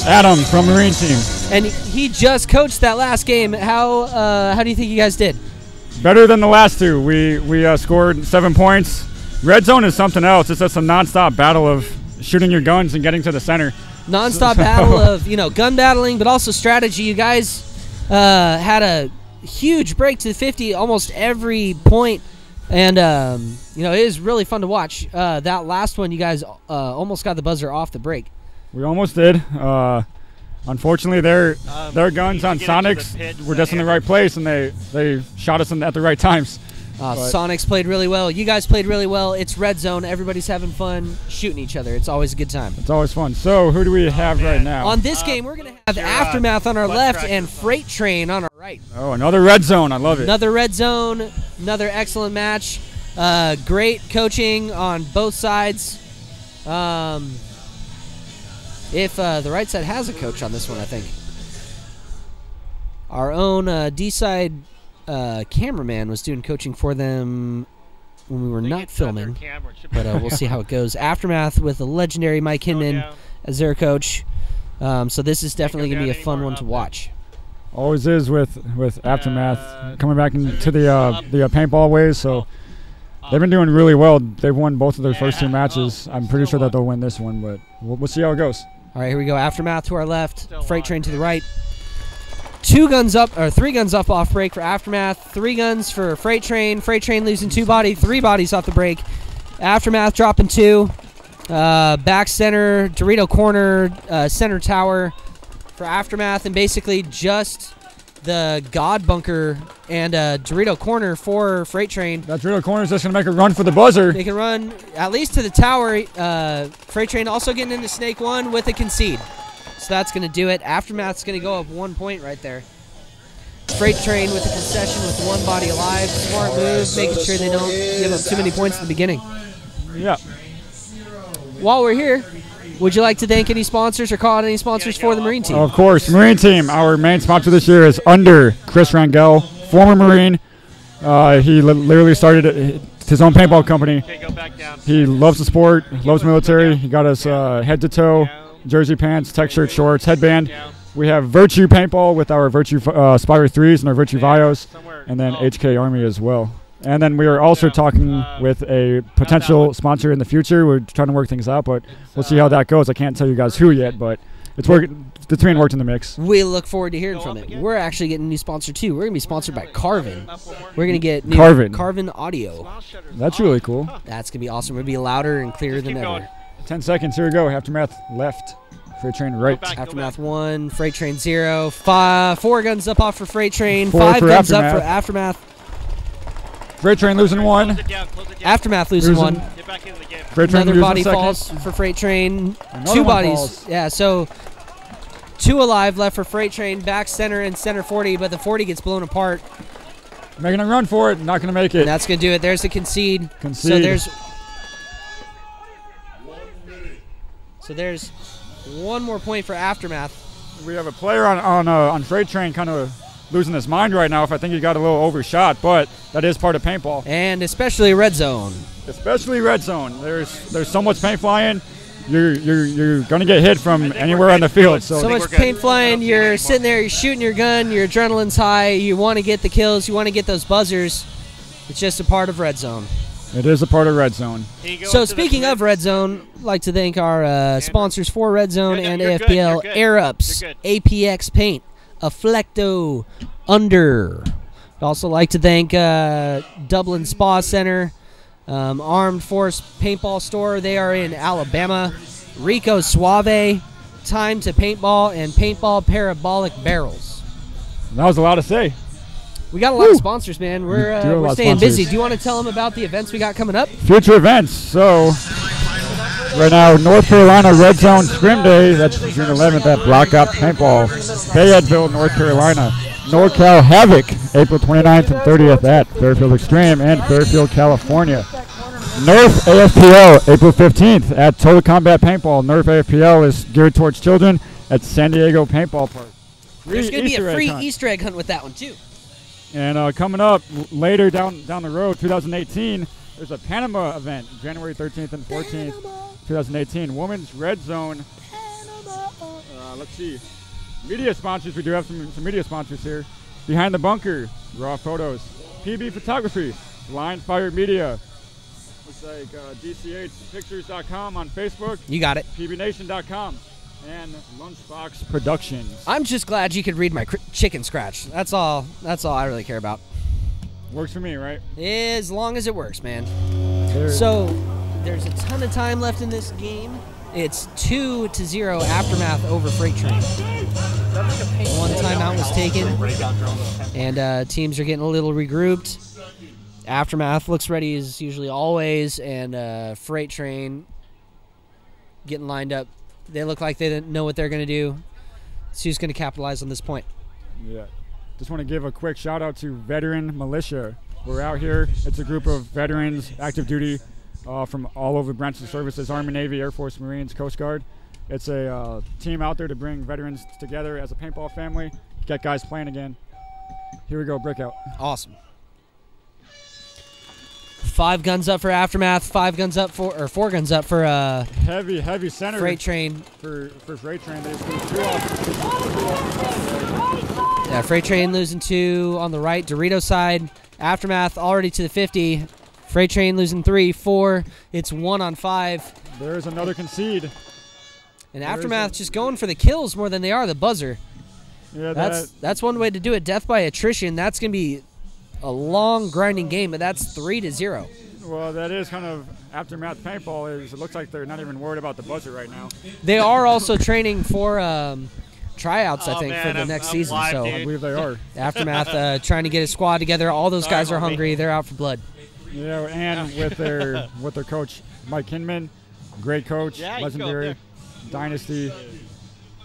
Adam from Marine Team. And he just coached that last game. How do you think you guys did? Better than the last two. We scored 7 points. Redzone is something else. It's just a nonstop battle of shooting your guns and getting to the center. Nonstop battle of gun battling, but also strategy. You guys had a huge break to the 50 almost every point, and it is really fun to watch. That last one, you guys almost got the buzzer off the break. We almost did. Unfortunately, their guns on Sonics were just in the right place, and they shot us at the right times. Sonics played really well. You guys played really well. It's Redzone. Everybody's having fun shooting each other. It's always a good time. It's always fun. So who do we have right now? On this game, we're going to have Aftermath on our left and Freight Train on our right. Oh, another Redzone. I love it. Another Redzone. Another excellent match. Great coaching on both sides. If the right side has a coach on this one, I think. Our own D-side cameraman was doing coaching for them when we were not filming, but we'll see how it goes. Aftermath with the legendary Mike Hinman as their coach. So this is definitely going to be a fun one to watch. Always is with Aftermath coming back into the paintball ways. So they've been doing really well. They've won both of their first 2 matches. I'm pretty sure that they'll win this one, but we'll see how it goes. All right, here we go. Aftermath to our left, Freight Train to the right. 3 guns up off break for Aftermath. 3 guns for Freight Train. Freight Train losing 2 bodies, 3 bodies off the break. Aftermath dropping 2. Back center, Dorito corner, center tower for Aftermath, and basically just the God bunker and Dorito corner for Freight Train. That Dorito corner is just going to make a run for the buzzer. They can run at least to the tower. Freight Train also getting into Snake 1 with a concede. So that's going to do it. Aftermath's going to go up 1 point right there. Freight Train with a concession with 1 body alive. Smart move, making sure they don't give up too many points at the beginning. Yeah. While we're here, would you like to thank any sponsors or call out any sponsors for the Marine Team? Of course. Marine Team, our main sponsor this year is Under Chris Rangel, former Marine. He literally started his own paintball company. He loves the sport, loves military. He got us head to toe, jersey pants, tech shirt, shorts, headband. We have Virtue Paintball with our Virtue Spire 3s and our Virtue Vios, and then HK Army as well. And then we are also talking with a potential sponsor in the future. We're trying to work things out, but we'll see how that goes. I can't tell you guys who yet, but it's working. The train worked in the mix. We look forward to hearing from it. We're actually getting a new sponsor, too. We're going to be sponsored by Carvin. We're going to get new Carvin audio. That's really cool. That's going to be awesome. We're going to be louder and clearer than ever. 10 seconds. Here we go. Aftermath left. Freight Train right. Aftermath 1. Freight Train 0. 4 guns up off for Freight Train. 4 5 for guns up for Aftermath. Freight Train losing 1. Aftermath losing 1. Freight Train Another body second. falls for Freight Train. Another 2 one bodies. falls. Yeah, so 2 alive left for Freight Train. Back center and center 40, but the 40 gets blown apart. Making a run for it. Not going to make it. And that's going to do it. There's the concede. So there's 1 more point for Aftermath. We have a player on Freight Train kind of losing his mind right now. If I think he got a little overshot, but that is part of paintball. And especially Redzone. Especially Redzone. There's so much paint flying. You're going to get hit from anywhere on the field. So much paint flying. You're sitting there. You're shooting your gun. Your adrenaline's high. You want to get the kills. You want to get those buzzers. It's just a part of Redzone. It is a part of Redzone. So speaking of Redzone, I'd like to thank our sponsors for Redzone and AFPL, Air Ups, APX Paint, Afflecto, Under. I'd also like to thank Dublin Spa Center, Armed Force Paintball Store. They are in Alabama. Rico Suave, Time to Paintball, and Paintball Parabolic Barrels. That was a lot to say. We got a lot of sponsors, man. We're staying busy. Do you want to tell them about the events we got coming up? Future events. So right now, North Carolina Redzone Scrim Day. That's June 11th at Blackout Paintball, Fayetteville, North Carolina. NorCal Havoc, April 29th and 30th at Fairfield Extreme and Fairfield, California. Nerf AFPL, April 15th at Total Combat Paintball. Nerf AFPL is geared towards children at San Diego Paintball Park. There's going to be a free Easter egg hunt with that one, too. And coming up later down the road, 2018, there's a Panama event, January 13th and 14th, 2018. Women's Redzone let's see. Media sponsors. We do have some media sponsors here. Behind the Bunker, Raw Photos, PB Photography, Line Fire Media. Looks like DCHpictures.com on Facebook. You got it. PBNation.com. And Lunchbox Productions. I'm just glad you could read my chicken scratch. That's all I really care about. Works for me, right? As long as it works, man. So there's a ton of time left in this game. It's 2-0 Aftermath over Freight Train. One timeout was taken, and teams are getting a little regrouped. Aftermath looks ready as usually always, and Freight Train getting lined up. They look like they didn't know what they're going to do. So who's going to capitalize on this point? Yeah. Just want to give a quick shout out to Veteran Militia. We're out here. It's a group of veterans, active duty, from all over branches of services, Army, Navy, Air Force, Marines, Coast Guard. It's a team out there to bring veterans together as a paintball family, get guys playing again. Here we go, breakout. Awesome. 5 guns up for Aftermath, 4 guns up for heavy center Freight Train. For Freight Train, they just lose 2 off. Yeah, Freight Train losing 2 on the right, Dorito side. Aftermath already to the 50. Freight Train losing 3, 4. It's 1 on 5. There's another concede. And Aftermath just going for the kills more than they are the buzzer. Yeah, that's one way to do it. Death by attrition. That's gonna be a long grinding game, but that's 3-0. Well, that is kind of Aftermath paintball. It looks like they're not even worried about the buzzer right now. They are also training for tryouts, I think, for the next season. Live, so dude. I believe they are. Aftermath trying to get a squad together. All those guys are hungry. They're out for blood. Yeah, and with their coach Mike Hinman, great coach, legendary, Dynasty.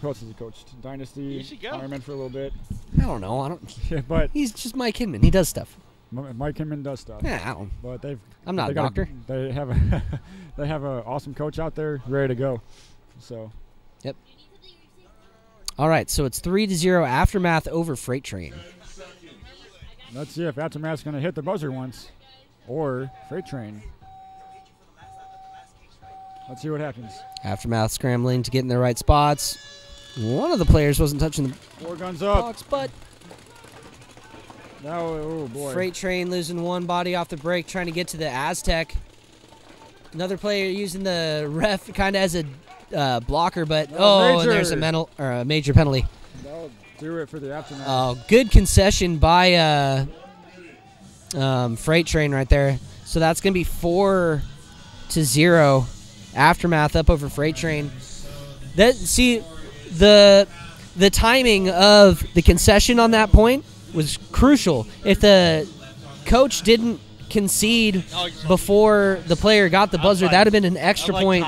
Who else has he coached? Dynasty, Ironman for a little bit. I don't know. Yeah, but he's just Mike Hinman. He does stuff. Mike Hinman does stuff. Yeah, I don't. But I'm not a doctor. They have an awesome coach out there ready to go. So. Yep. All right, so it's 3-0 Aftermath over Freight Train. Let's see if Aftermath's going to hit the buzzer once, or Freight Train. Let's see what happens. Aftermath scrambling to get in the right spots. One of the players wasn't touching the 4 guns up. box, but now, oh boy. Freight Train losing 1 body off the break, trying to get to the Aztec. Another player using the ref kind of as a blocker, but and there's a major penalty. That'll do it for the Aftermath. Oh, good concession by Freight Train right there. So that's going to be 4-0. Aftermath up over Freight Train. The timing of the concession on that point was crucial. If the coach didn't concede before the player got the buzzer, that would have been an extra point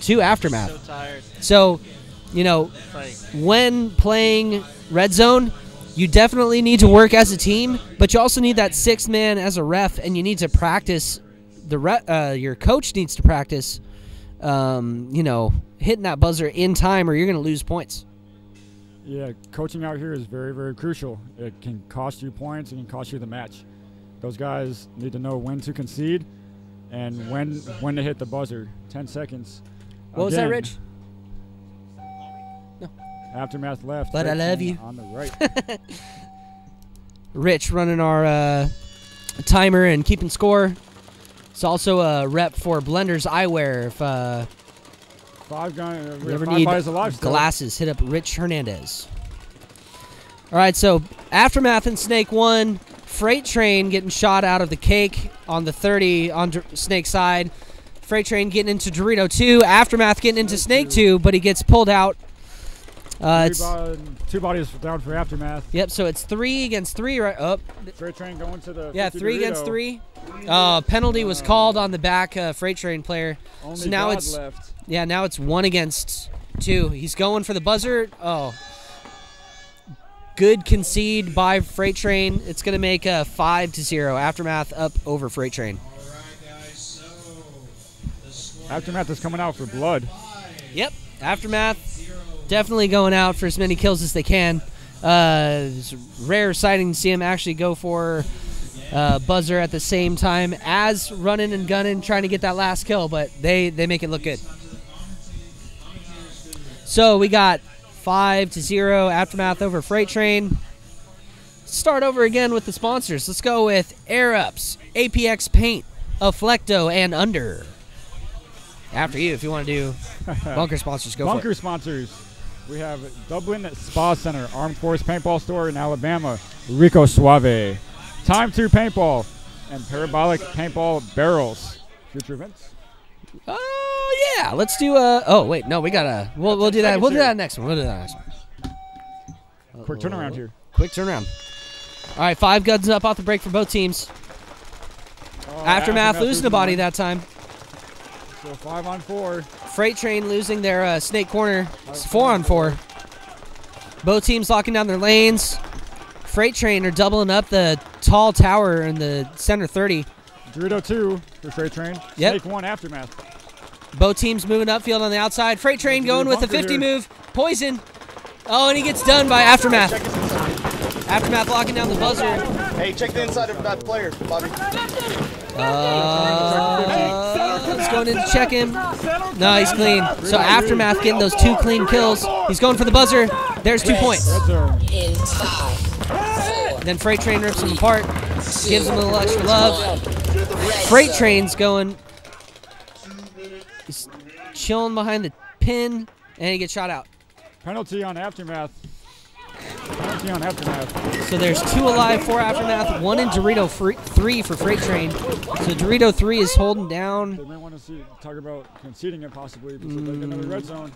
to Aftermath. So, when playing Redzone, you definitely need to work as a team, but you also need that 6th man as a ref, and you need to practice. Your coach needs to practice, hitting that buzzer in time, or you're going to lose points. Yeah, coaching out here is very, very crucial. It can cost you points. It can cost you the match. Those guys need to know when to concede and when to hit the buzzer. 10 seconds. What was that, Rich? No. Aftermath left. But I love you. On the right. Rich running our timer and keeping score. It's also a rep for Blender's Eyewear. If 5 guys, you ever 5 need guys alive still. Glasses, hit up Rich Hernandez. All right, so Aftermath and Snake 1. Freight Train getting shot out of the cake on the 30 on Snake side. Freight Train getting into Dorito 2. Aftermath getting into Snake 2, but he gets pulled out. 2 bodies down for Aftermath. Yep, so it's 3 against 3 right up. Freight Train going to the 3 against 3. Penalty was called on the back Freight Train player. Only so now God left. Yeah, now it's 1 against 2. He's going for the buzzer. Oh. Good concede by Freight Train. It's going to make a 5-0. Aftermath up over Freight Train. Aftermath is coming out for blood. Yep. Aftermath definitely going out for as many kills as they can. It's a rare sighting to see him actually go for buzzer at the same time as running and gunning, trying to get that last kill, but they make it look good. So we got 5-0 Aftermath over Freight Train. Start over again with the sponsors. Let's go with Air Ups, APX Paint, Afflecto, and Under. After you, if you want to do bunker sponsors, go for it. Bunker sponsors. We have Dublin Spa Center, Armed Force Paintball Store in Alabama, Rico Suave, Time 2 Paintball, and Parabolic Paintball Barrels. Future events? Oh, yeah. Let's do oh, wait. No, we got to. We'll do that. We'll do that next one. We'll do that next one. Quick turnaround here. Quick turnaround. All right, 5 guns up off the break for both teams. Aftermath losing a body that time. So 5-on-4. Freight Train losing their snake corner. It's 4-on-4. Both teams locking down their lanes. Freight Train are doubling up the tall tower in the center 30. Dorito 2 for Freight Train. Yep. Snake 1 Aftermath. Both teams moving upfield on the outside. Freight Train going with the 50 move. Poison. Oh, and he gets done by Aftermath. Aftermath locking down the buzzer. Hey, check the inside of that player, Bobby. He's going in to check him. No, he's clean. So Aftermath getting those 2 clean kills. He's going for the buzzer. There's 2 points. Then Freight Train rips him apart. Gives him a little extra love. Freight Train's going. He's chilling behind the pin, and he gets shot out. Penalty on Aftermath. Penalty on Aftermath. So there's 2 alive for Aftermath, 1 in Dorito 3 for Freight Train. So Dorito 3 is holding down. They might want to talk about conceding it possibly because like another red zone.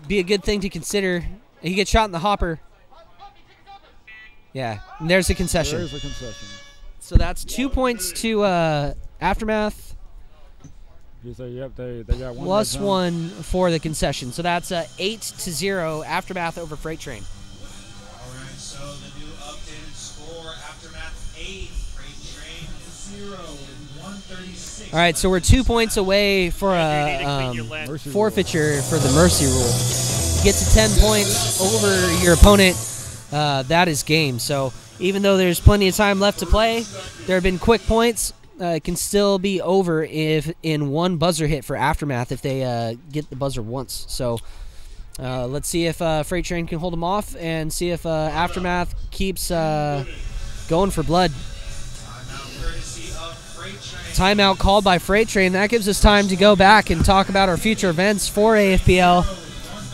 Be a good thing to consider. He gets shot in the hopper. Yeah, and there's the concession. There's the concession. So that's 2 points to Aftermath. Yep, they got 1 plus 1 for the concession. So that's 8-0 Aftermath over Freight Train. All right, so the new updated score: Aftermath 8, Freight Train 0 with 136. All right, so we're 2 points away for a forfeiture for the mercy rule. Get to 10 points over your opponent. That is game. So even though there's plenty of time left to play, there have been quick points. It can still be over if in 1 buzzer hit for Aftermath if they get the buzzer once. So let's see if Freight Train can hold them off and see if Aftermath keeps going for blood. Timeout called by Freight Train. That gives us time to go back and talk about our future events for AFPL.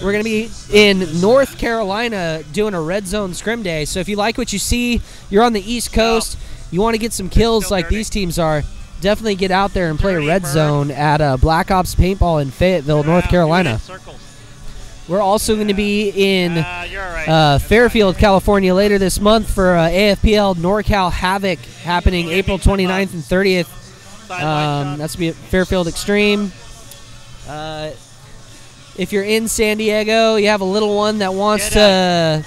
We're going to be in North Carolina doing a Red Zone Scrim Day. So if you like what you see, you're on the East Coast, you want to get some kills like these teams are, definitely get out there and play a Red Zone at Black Ops Paintball in Fayetteville, North Carolina. We're also going to be in Fairfield, California later this month for AFPL NorCal Havoc happening April 29th and 30th. That's going to be at Fairfield Extreme. If you're in San Diego, you have a little one that wants to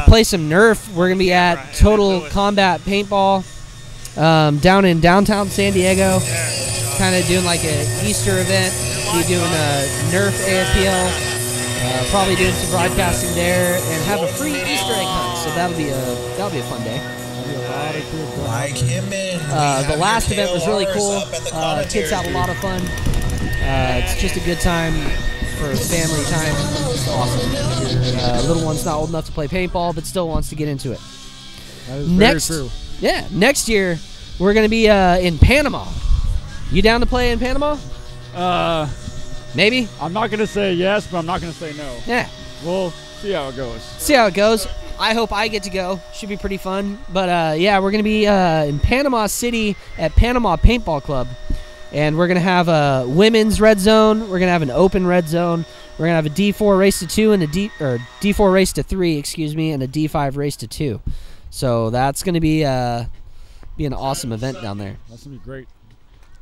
play some Nerf, we're going to be at Total Combat Paintball down in downtown San Diego. Kind of doing like an Easter event. Be doing a Nerf AFPL. Probably doing some broadcasting there and have a free Easter egg hunt. So that'll be a fun day. The last event was really cool. Kids had a lot of fun. It's just a good time for family time. It's awesome. Little one's not old enough to play paintball, but still wants to get into it. That is very true. Yeah, next year we're going to be in Panama. You down to play in Panama? Maybe. I'm not going to say yes, but I'm not going to say no. Yeah. We'll see how it goes. See how it goes. I hope I get to go. Should be pretty fun. But yeah, we're going to be in Panama City at Panama Paintball Club. And we're going to have a women's red zone. We're going to have an open red zone. We're going to have a D4 race to 2 and a D4 race to 3, excuse me, and a D5 race to 2. So that's going to be an awesome event down there. That's going to be great.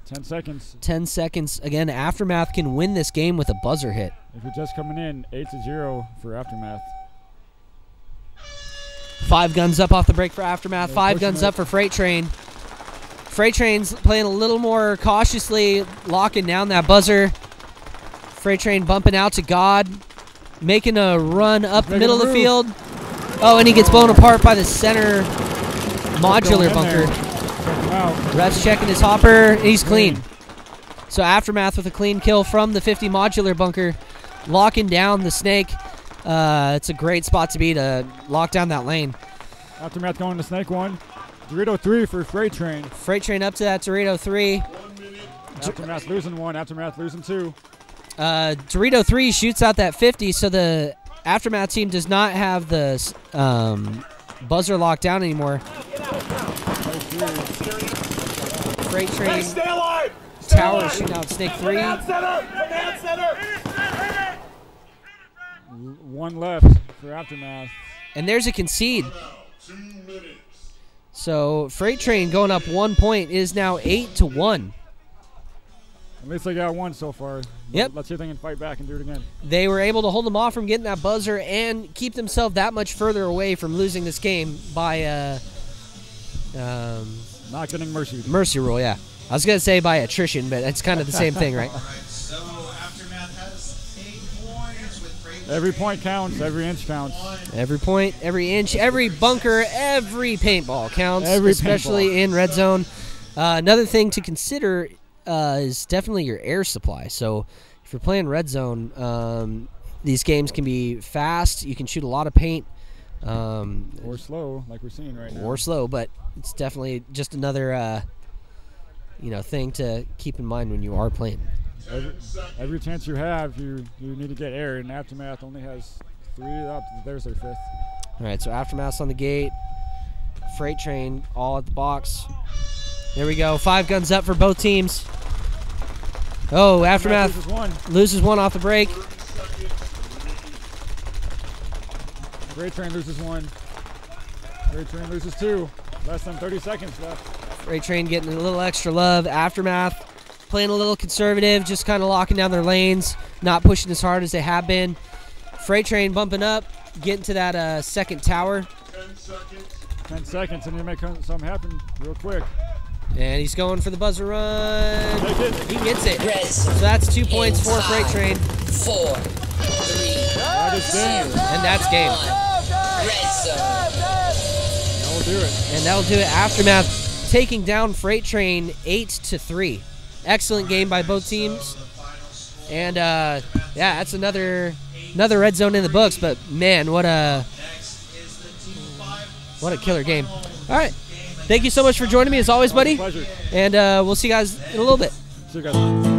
10 seconds. 10 seconds. Again, Aftermath can win this game with a buzzer hit. If you're just coming in, 8-0 for Aftermath. 5 guns up off the break for Aftermath. 5 guns up for Freight Train. Freight Train's playing a little more cautiously, locking down that buzzer. Freight Train bumping out to God, making a run up the middle of the field. Oh, and he gets blown apart by the center modular bunker. Ref's checking his hopper. He's clean. So Aftermath with a clean kill from the 50 modular bunker, locking down the snake. It's a great spot to be to lock down that lane. Aftermath going to Snake 1. Dorito 3 for Freight Train. Freight Train up to that Dorito 3. Aftermath losing 1. Aftermath losing 2. Dorito 3 shoots out that 50, so the Aftermath team does not have the buzzer locked down anymore. Freight Train Tower shooting out Snake 3. 1 left for Aftermath. And there's a concede. So Freight Train going up 1 point is now 8-1. At least they got 1 so far. Yep. Let's see if they can fight back and do it again. They were able to hold them off from getting that buzzer and keep themselves that much further away from losing this game by not getting mercy. Mercy rule, yeah. I was going to say by attrition, but it's kind of the same thing, right? All right, so Aftermath has 8 points with Freight Every Train. point counts. Every inch counts. Every point, every inch, every bunker, every paintball counts, Every especially paintball. in red zone. Another thing to consider is definitely your air supply. So if you're playing red zone, these games can be fast. You can shoot a lot of paint. Or slow, like we're seeing right now. Or slow, but it's definitely just another thing to keep in mind when you are playing. Every chance you have, you need to get air, and Aftermath only has 3 up. There's their 5th. All right, so Aftermath's on the gate. Freight Train all at the box. There we go. 5 guns up for both teams. Oh, Aftermath loses 1 off the break. Freight Train loses 1. Freight Train loses 2. Less than 30 seconds left. Freight Train getting a little extra love. Aftermath playing a little conservative, just kind of locking down their lanes, not pushing as hard as they have been. Freight Train bumping up, getting to that second tower. 10 seconds, and you make something happen real quick. And he's going for the buzzer run. Take it. He gets it. So that's 2 points for Freight Train. 4, 3, That is game. And that's game. That will do it. And that'll do it. Aftermath taking down Freight Train 8-3. Excellent game by both teams. And yeah, that's another red zone in the books. But man, what a killer game. All right. Thank you so much for joining me as always, buddy. Pleasure. And we'll see you guys in a little bit. See you guys.